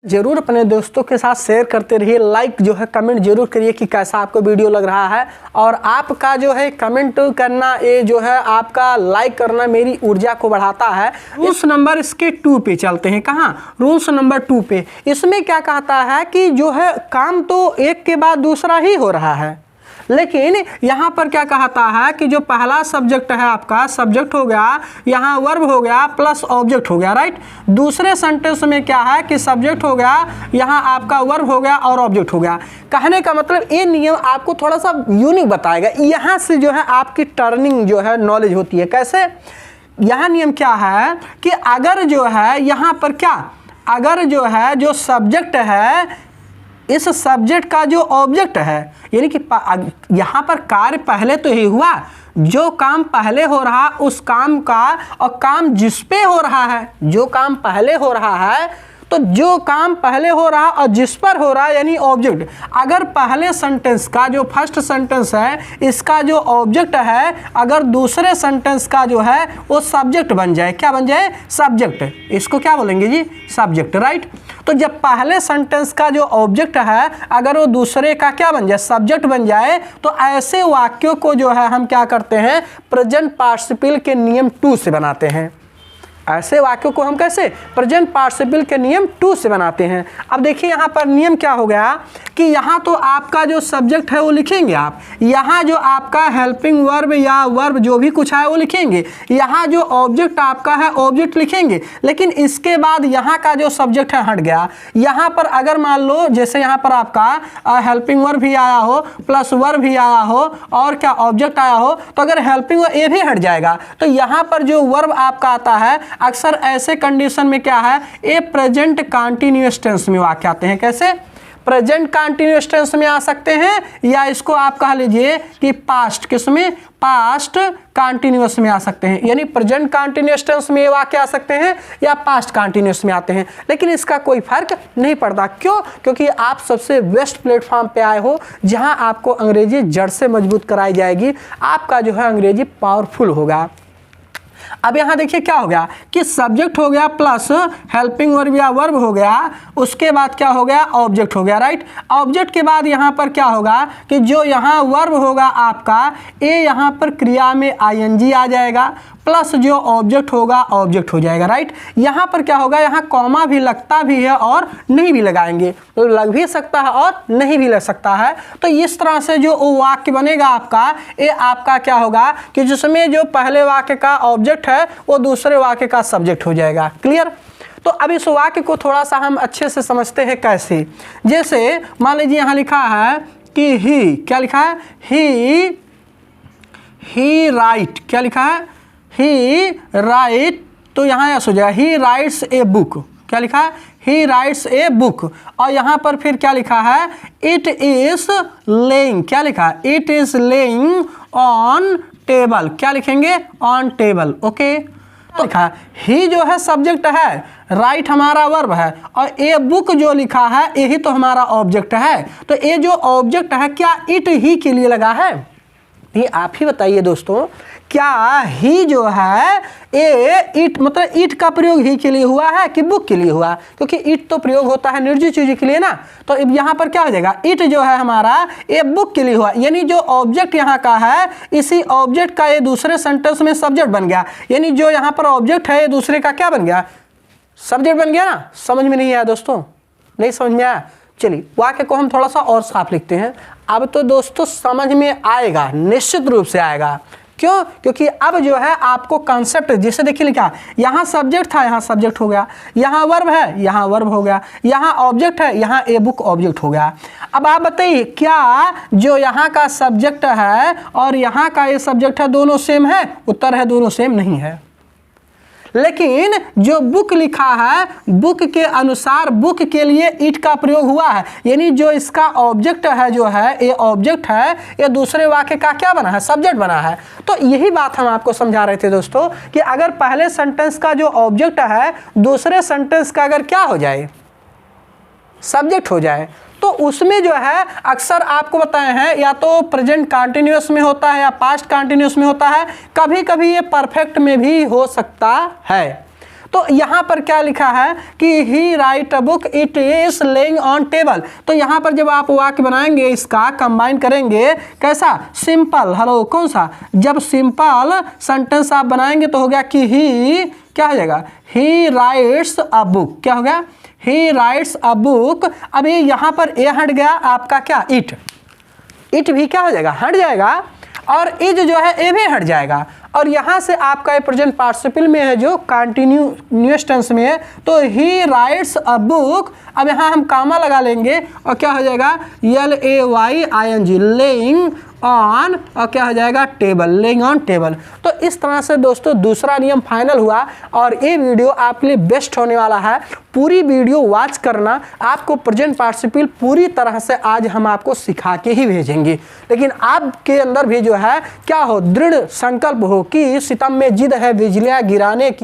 जरूर अपने दोस्तों के साथ शेयर करते रहिए। लाइक जो है कमेंट जरूर करिए कि कैसा आपको वीडियो लग रहा है। और आपका जो है कमेंट करना, ये जो है आपका लाइक करना मेरी ऊर्जा को बढ़ाता है। रूल्स नंबर इसके 2 पे चलते हैं। कहाँ? रूल्स नंबर 2 पे। इसमें क्या कहता है कि जो है काम तो एक के बाद दूसरा ही हो रहा है, लेकिन यहाँ पर क्या कहता है कि जो पहला सब्जेक्ट है आपका, सब्जेक्ट हो गया, यहाँ वर्ब हो गया प्लस ऑब्जेक्ट हो गया, राइट। दूसरे सेंटेंस में क्या है कि सब्जेक्ट हो गया, यहाँ आपका वर्ब हो गया और ऑब्जेक्ट हो गया। कहने का मतलब ये नियम आपको थोड़ा सा यूनिक बताएगा। यहाँ से जो है आपकी टर्निंग जो है नॉलेज होती है। कैसे? यहाँ नियम क्या है कि अगर जो है यहाँ पर क्या, अगर जो है जो सब्जेक्ट है, इस सब्जेक्ट का जो ऑब्जेक्ट है, यानी कि यहाँ पर कार्य पहले तो ही हुआ, जो काम पहले हो रहा उस काम का, और काम जिस पे हो रहा है, जो काम पहले हो रहा है, तो जो काम पहले हो रहा और जिस पर हो रहा यानी ऑब्जेक्ट। अगर पहले सेंटेंस का जो फर्स्ट सेंटेंस है, इसका जो ऑब्जेक्ट है, अगर दूसरे सेंटेंस का जो है वो सब्जेक्ट बन जाए, क्या बन जाए? सब्जेक्ट। इसको क्या बोलेंगे जी? Subject, right. तो जब पहले सेंटेंस का जो ऑब्जेक्ट है अगर वो दूसरे का क्या बन जाए? सब्जेक्ट बन जाए, तो ऐसे वाक्यों को जो है हम क्या करते हैं? प्रेजेंट पार्टिसिपल के नियम 2 से बनाते हैं। ऐसे वाक्यों को हम कैसे? प्रेजेंट पार्टिसिपल के नियम 2 से बनाते हैं। अब देखिए यहाँ पर नियम क्या हो गया कि यहाँ तो आपका जो सब्जेक्ट है वो लिखेंगे आप, यहाँ जो आपका हेल्पिंग वर्ब या वर्ब जो भी कुछ है वो लिखेंगे, यहाँ जो ऑब्जेक्ट आपका है ऑब्जेक्ट लिखेंगे, लेकिन इसके बाद यहाँ का जो सब्जेक्ट है हट गया। यहाँ पर अगर मान लो जैसे यहाँ पर आपका हेल्पिंग वर्ब भी आया हो प्लस वर्ब भी आया हो और क्या ऑब्जेक्ट आया हो, तो अगर हेल्पिंग वर्ब ये भी हट जाएगा, तो यहाँ पर जो वर्ब आपका आता है अक्सर ऐसे कंडीशन में क्या है? ये प्रेजेंट कंटीन्यूअस टेंस में वाक्य आते हैं। कैसे? प्रेजेंट कंटीन्यूअस टेंस में आ सकते हैं, या इसको आप कह लीजिए कि पास्ट, किसमें? पास्ट कंटीन्यूअस में आ सकते हैं। यानी प्रेजेंट कंटीन्यूअस टेंस में ये वाक्य आ सकते हैं या पास्ट कंटीन्यूअस में आते हैं, लेकिन इसका कोई फर्क नहीं पड़ता। क्यों? क्योंकि आप सबसे बेस्ट प्लेटफॉर्म पे आए हो जहां आपको अंग्रेजी जड़ से मजबूत कराई जाएगी। आपका जो है अंग्रेजी पावरफुल होगा। अब यहाँ देखिए क्या हो गया कि सब्जेक्ट हो गया प्लस हेल्पिंग वर्ब या वर्ब हो गया, उसके बाद क्या हो गया? ऑब्जेक्ट हो गया, राइट। ऑब्जेक्ट के बाद यहाँ पर क्या होगा कि जो यहाँ वर्ब होगा आपका, ये यहाँ पर क्रिया में आईएनजी आ जाएगा, प्लस जो ऑब्जेक्ट होगा ऑब्जेक्ट हो जाएगा, राइट। यहाँ पर क्या होगा? यहाँ कॉमा भी लगता भी है और नहीं भी लगाएंगे, तो लग भी सकता है और नहीं भी लग सकता है। तो इस तरह से जो वाक्य बनेगा आपका, ये आपका क्या होगा कि जिसमें जो पहले वाक्य का ऑब्जेक्ट है वो दूसरे वाक्य का सब्जेक्ट हो जाएगा। क्लियर? तो अब इस वाक्य को थोड़ा सा हम अच्छे से समझते हैं। कैसे? जैसे मान लीजिए यहाँ लिखा है कि ही, क्या लिखा है? ही राइट, क्या लिखा है? ही राइट, तो यहाँ यस हो जाएगा ही राइट्स ए बुक। क्या लिखा है? ही राइट्स ए बुक। और यहाँ पर फिर क्या लिखा है? इट इज लेइंग, क्या लिखा है? It is laying on table. क्या लिखेंगे? On table. ओके, तो लिखा है ही जो है सब्जेक्ट है, राइट हमारा वर्ब है, और ए बुक जो लिखा है यही तो हमारा ऑब्जेक्ट है। तो ये जो ऑब्जेक्ट है क्या इट ही के लिए लगा है? ये आप ही बताइए दोस्तों, क्या ही जो है ये इट मतलब इट का प्रयोग ही के लिए हुआ है कि बुक के लिए हुआ? क्योंकि इट तो प्रयोग होता है निर्जीव चीज के लिए ना। तो यहाँ पर क्या हो जाएगा? इट जो है हमारा ये बुक के लिए हुआ, यानी जो ऑब्जेक्ट यहाँ का है इसी ऑब्जेक्ट का ये दूसरे सेंटेंस में सब्जेक्ट बन गया। यानी जो यहाँ पर ऑब्जेक्ट है ये दूसरे का क्या बन गया? सब्जेक्ट बन गया ना। समझ में नहीं आया दोस्तों? नहीं समझ में आया? चलिए वाक्य को हम थोड़ा सा और साफ लिखते हैं। अब तो दोस्तों समझ में आएगा, निश्चित रूप से आएगा। क्यों? क्योंकि अब जो है आपको कॉन्सेप्ट, जैसे देखिए लिखा यहाँ सब्जेक्ट था, यहाँ सब्जेक्ट हो गया, यहाँ वर्ब है, यहाँ वर्ब हो गया, यहाँ ऑब्जेक्ट है, यहाँ ए बुक ऑब्जेक्ट हो गया। अब आप बताइए क्या जो यहाँ का सब्जेक्ट है और यहाँ का ये सब्जेक्ट है दोनों सेम है? उत्तर है दोनों सेम नहीं है। लेकिन जो बुक लिखा है, बुक के अनुसार बुक के लिए इट का प्रयोग हुआ है, यानी जो इसका ऑब्जेक्ट है जो है ये ऑब्जेक्ट है, ये दूसरे वाक्य का क्या बना है? सब्जेक्ट बना है। तो यही बात हम आपको समझा रहे थे दोस्तों कि अगर पहले सेंटेंस का जो ऑब्जेक्ट है दूसरे सेंटेंस का अगर क्या हो जाए? सब्जेक्ट हो जाए, तो उसमें जो है अक्सर आपको बताए हैं या तो प्रेजेंट कंटीन्यूअस में होता है या पास्ट कंटीन्यूअस में होता है, कभी कभी ये परफेक्ट में भी हो सकता है। तो यहाँ पर क्या लिखा है कि he write a book it is laying on table. तो यहाँ पर जब आप वाक्य बनाएंगे इसका कंबाइन करेंगे कैसा, सिंपल। हेलो, कौन सा, जब सिंपल सेंटेंस आप बनाएंगे तो हो गया कि ही क्या हो जाएगा, ही राइट्स अ बुक। क्या हो गया, ही राइट्स अ बुक। अभी यहाँ पर ए हट गया आपका क्या, इट भी क्या हो जाएगा, हट जाएगा, और इज जो है ए भी हट जाएगा। और यहाँ से आपका प्रेजेंट पार्टिसिपल में है जो कंटिन्यूअस टेंस में है, तो ही राइट्स अ बुक। अब यहाँ हम कामा लगा लेंगे और क्या हो जाएगा, LAYING, लेइंग ऑन, और क्या हो जाएगा, टेबल, लेइंग ऑन टेबल। तो इस तरह से दोस्तों दूसरा नियम फाइनल हुआ और ये वीडियो आपके लिए बेस्ट होने वाला है। पूरी वीडियो वॉच करना, आपको प्रेजेंट पार्टिसिपल पूरी तरह से आज हम आपको सिखा के ही भेजेंगे, लेकिन आपके अंदर भी जो है क्या हो, दृढ़ संकल्प हो कि सितम में जिद है बिजलियां गिराने की।